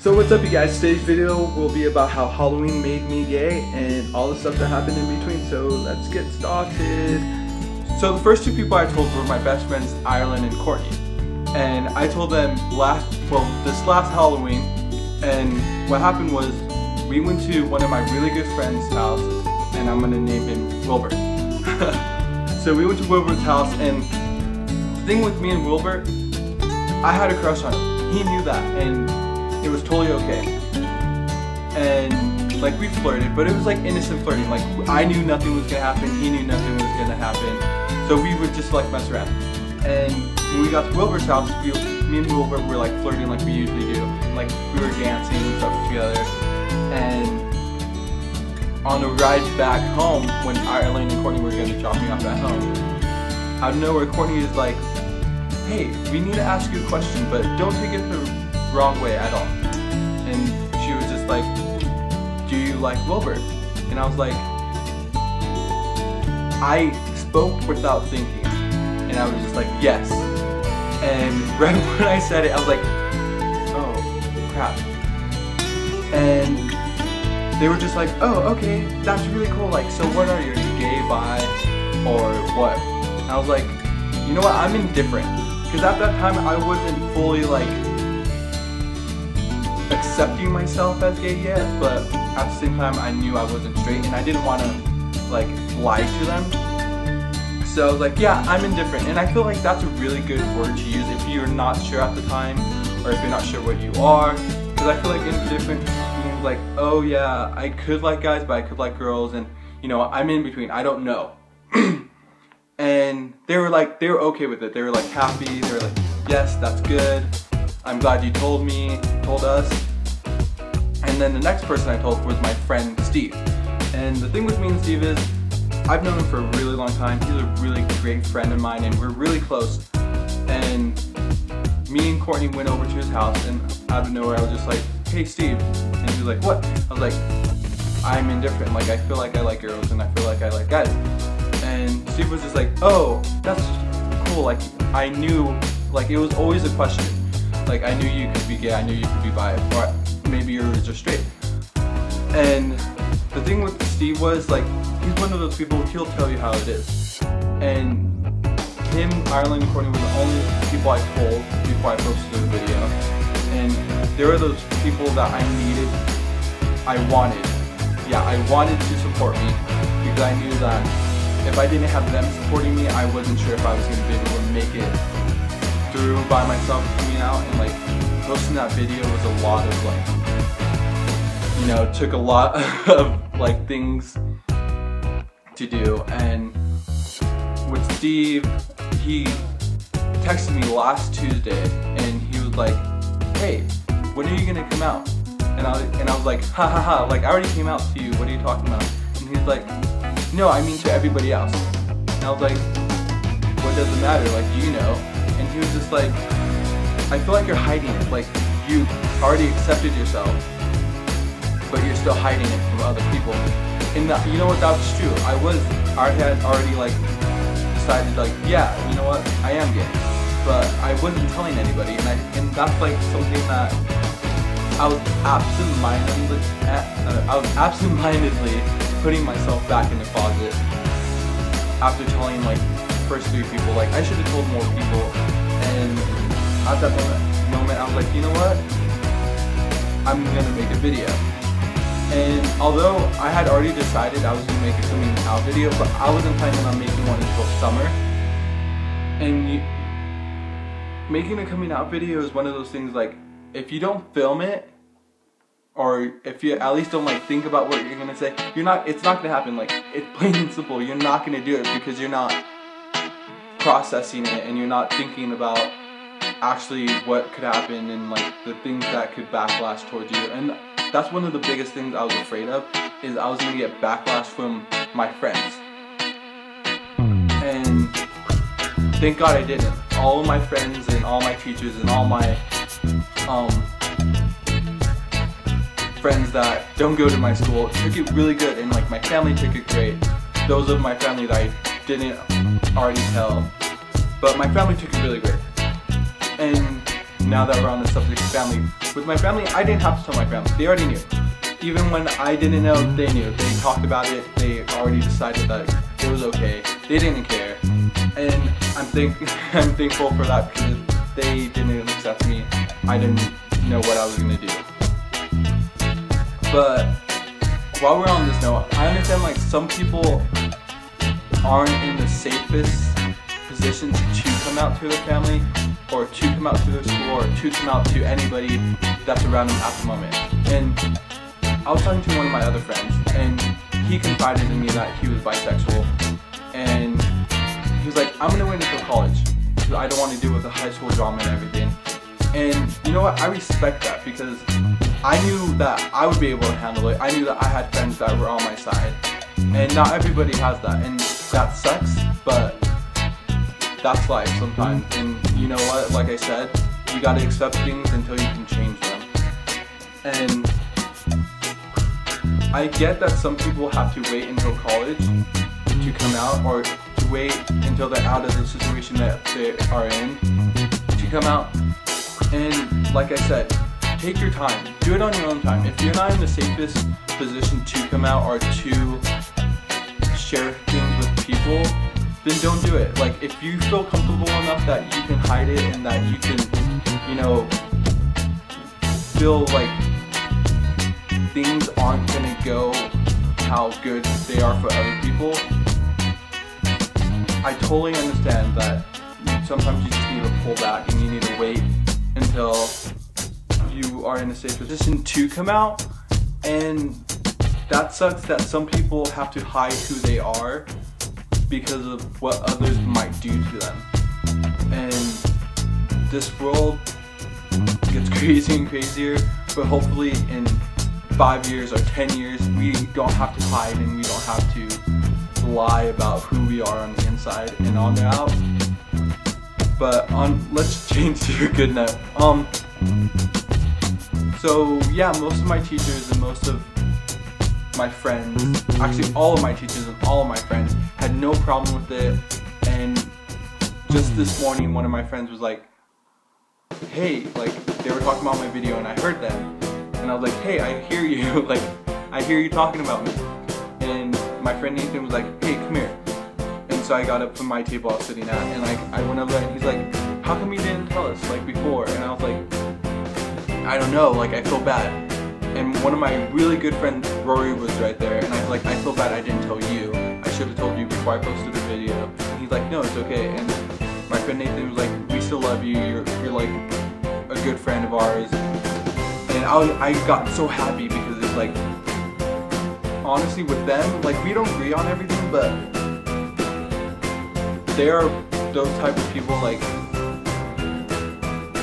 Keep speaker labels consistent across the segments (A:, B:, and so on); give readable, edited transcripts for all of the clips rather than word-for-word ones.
A: So what's up you guys, today's video will be about how Halloween made me gay and all the stuff that happened in between, so let's get started. So the first two people I told were my best friends Ireland and Courtney. And I told them this last Halloween, and what happened was we went to one of my really good friends' house, and I'm gonna name him Wilbur. So we went to Wilbur's house, and the thing with me and Wilbur, I had a crush on him. He knew that, and it was totally okay. And like we flirted, but it was like innocent flirting. Like I knew nothing was gonna happen, he knew nothing was gonna happen. So we would just like mess around. And when we got to Wilbur's house, me and Wilbur were like flirting like we usually do. Like we were dancing and stuff together. And on the ride back home, when Ireland and Courtney were gonna drop me off at home, out of nowhere Courtney is like, "Hey, we need to ask you a question, but don't take it the wrong way at all." And she was just like, "Do you like Wilbur?" And I was like, I spoke without thinking, and I was just like, "Yes." And right when I said it, I was like, "Oh crap." And they were just like, "Oh, okay, that's really cool. Like, so what are you? Are you gay, bi, or what?" And I was like, "You know what? I'm indifferent." Because at that time, I wasn't fully like accepting myself as gay yet, but at the same time, I knew I wasn't straight, and I didn't want to like lie to them. So I was like, "Yeah, I'm indifferent," and I feel like that's a really good word to use if you're not sure at the time, or if you're not sure what you are. Because I feel like indifferent means like, oh yeah, I could like guys, but I could like girls, and you know, I'm in between. I don't know. And they were okay with it. They were like happy. They were like, "Yes, that's good. I'm glad you told us." And then the next person I told was my friend Steve. And the thing with me and Steve is, I've known him for a really long time. He's a really great friend of mine, and we're really close. And me and Courtney went over to his house, and out of nowhere I was just like, "Hey Steve," and he was like, "What?" I was like, "I'm indifferent. Like I feel like I like girls, and I feel like I like guys." And Steve was just like, "Oh, that's cool." Like I knew, like it was always a question. Like I knew you could be gay, I knew you could be bi, or maybe you're just straight. And the thing with Steve was like, he's one of those people, he'll tell you how it is. And him, Ireland, and Courtney were the only people I told before I posted the video. And there were those people that I wanted to support me, because I knew that if I didn't have them supporting me, I wasn't sure if I was going to be able to make it through by myself coming out. And like posting that video was a lot of like, you know, took a lot of like things to do. And with Steve, he texted me last Tuesday, and he was like, "Hey, when are you gonna come out?" And I was like, "Ha ha ha, like I already came out to you, what are you talking about?" And he's like, "No, I mean to everybody else." And I was like, "What does it matter, like you know?" And he was just like, "I feel like you're hiding it, like you already accepted yourself, but you're still hiding it from other people." And you know what, that was true. I had already like decided like, yeah, you know what, I am gay, but I wasn't telling anybody, and that's like something that I was absentmindedly putting myself back in the closet after telling like the first 3 people. Like I should have told more people. And at that moment I was like, you know what, I'm gonna make a video. And although I had already decided I was gonna make a coming out video, but I wasn't planning on making one until summer. And making a coming out video is one of those things, like if you don't film it, or if you at least don't like think about what you're gonna say, it's not gonna happen. Like it's plain and simple, you're not gonna do it because you're not processing it, and you're not thinking about actually what could happen and like the things that could backlash towards you. And that's one of the biggest things I was afraid of, is I was gonna get backlash from my friends. And thank God I didn't. All of my friends and all my teachers and all my friends that don't go to my school took it really good, and like my family took it great. Those of my family that I didn't already tell, but my family took it really great. And now that we're on the subject of family, with my family, I didn't have to tell my family. They already knew. Even when I didn't know, they knew. They talked about it. They already decided that it was okay. They didn't care. And I'm thankful for that, because they didn't accept me. I didn't know what I was going to do. But while we're on this note, I understand like some people aren't in the safest position to come out to their family, or to come out to their school, or to come out to anybody that's around them at the moment. And I was talking to one of my other friends, and he confided in me that he was bisexual, and he was like, I'm gonna wait until college, because I don't want to deal with the high school drama and everything. And you know what, I respect that, because I knew that I would be able to handle it. I knew that I had friends that were on my side, and not everybody has that, and that sucks, but that's life sometimes. And you know what, like I said, you gotta accept things until you can change them. And I get that some people have to wait until college to come out, or to wait until they're out of the situation that they are in to come out. And like I said, take your time. Do it on your own time. If you're not in the safest position to come out or to share things with people, then don't do it. Like, if you feel comfortable enough that you can hide it, and that you can, you know, feel like things aren't gonna go how good they are for other people, I totally understand that sometimes you just need to pull back, and you need to wait until you are in a safe position to come out. And that sucks that some people have to hide who they are because of what others might do to them. And this world gets crazier and crazier, but hopefully in 5 years or 10 years, we don't have to hide, and we don't have to lie about who we are on the inside and on the out. But let's change to a good note. So yeah, most of my teachers and most of my friends, actually all of my teachers and all of my friends, had no problem with it. And just this morning, one of my friends was like, hey, like, they were talking about my video and I heard them, and I was like, hey, I hear you, like, I hear you talking about me. And my friend Nathan was like, hey, come here. And so I got up from my table I was sitting at, and like, I went over and he's like, how come you didn't tell us, like, before? And I was like, I don't know, like, I feel bad. And one of my really good friends, Rory, was right there, and I was like, I feel bad I didn't tell you. I should have told you before I posted the video. And he's like, no, it's okay. And my friend Nathan was like, we still love you. You're like a good friend of ours. And I got so happy, because it's like, honestly, with them, like, we don't agree on everything, but they are those type of people, like,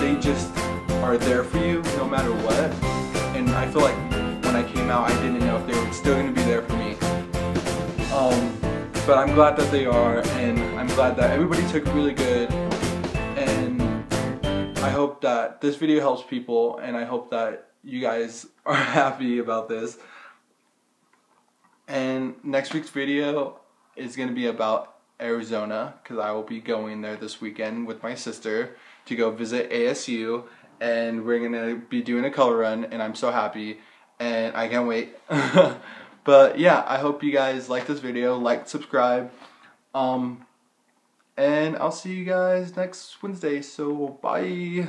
A: they just are there for you no matter what. And I feel like when I came out, I didn't know if they were still going to be there for me. But I'm glad that they are, and I'm glad that everybody took really good. And I hope that this video helps people, and I hope that you guys are happy about this. And next week's video is going to be about Arizona, because I will be going there this weekend with my sister to go visit ASU. And we're gonna be doing a color run, and I'm so happy, and I can't wait. But yeah, I hope you guys like this video, like, subscribe, and I'll see you guys next Wednesday, so bye.